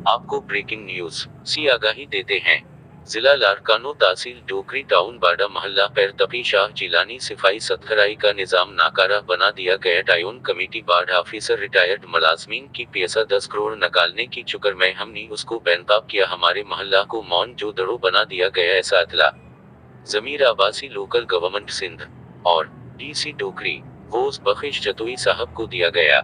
आपको breaking news सी आगाही देते हैं। जिला लारकानो तहसील डोकरी टाउन बाड़ा मोहल्ला पैर तपी शाह जिलानी सिफाई सत्खराई का निजाम नाकारा बना दिया गया। टाउन कमेटी बाढ़ ऑफिसर रिटायर्ड मुलाजमीन की पैसा 10 करोड़ निकालने की चक्कर में हमने उसको बेनकाब किया। हमारे मोहल्ला को मौन जो दड़ो बना दिया गया। ऐसा इतला जमीर आबासी लोकल गवर्नमेंट सिंध और डीसी डोकरी वोस बख्श जतोई साहब को दिया गया।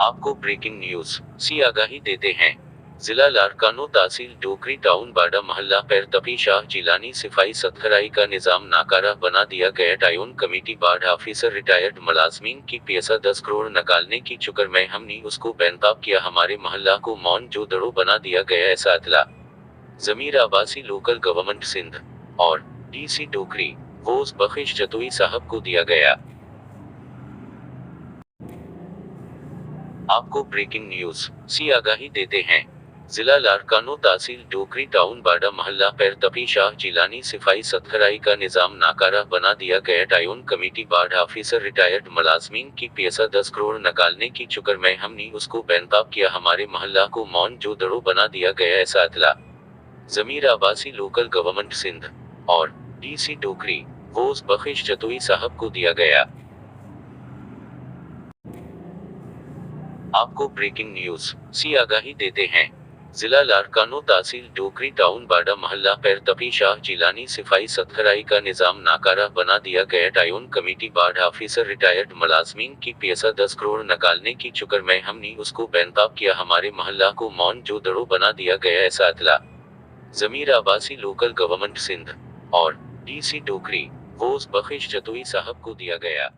आपको ब्रेकिंग न्यूज सी आगाही देते हैं। जिला लारकानो तहसील डोकरी टाउन बाड़ा मोहल्ला पैर तपी शाह जिलानी सिफाई सत्खराई का निजाम नाकारा बना दिया गया। टाउन कमेटी बाढ़ ऑफिसर रिटायर्ड मुलाजमीन की पैसा 10 करोड़ निकालने की चक्कर में हमने उसको बेनकाब किया। हमारे मोहल्ला को मौन जो दड़ो बना दिया गया। ऐसा इतला जमीर आबासी लोकल गवर्नमेंट सिंध और डीसी डोकरी वोस बख्श जतोई साहब को दिया गया। आपको ब्रेकिंग न्यूज सी आगाही देते हैं। जिला लारकानो तहसील डोकरी टाउन बाड़ा मोहल्ला पैर तपी शाह जिलानी सिफाई सत्खराई का निजाम नाकारा बना दिया गया। टाउन कमेटी बाढ़ ऑफिसर रिटायर्ड मुलाजमीन की पैसा 10 करोड़ निकालने की चक्कर में हमने उसको बेनकाब किया। हमारे मोहल्ला को मौन जो दड़ो बना दिया गया। ऐसा इतला जमीर आबासी लोकल गवर्नमेंट सिंध और डीसी डोकरी वोस बख्श जतोई साहब को दिया गया। आपको ब्रेकिंग न्यूज सी आगाही देते हैं। जिला लारकानो तहसील डोकरी टाउन बाड़ा मोहल्ला पैर तपी शाह जिलानी सिफाई सत्खराई का निजाम नाकारा बना दिया गया। टाउन कमेटी बाढ़ ऑफिसर रिटायर्ड मुलाजमीन की पैसा 10 करोड़ निकालने की चक्कर में हमने उसको बेनकाब किया। हमारे मोहल्ला को मौन जो दड़ो बना दिया गया। ऐसा इतला जमीर आबासी लोकल गवर्नमेंट सिंध और डीसी डोकरी वोस बख्श जतोई साहब को दिया गया।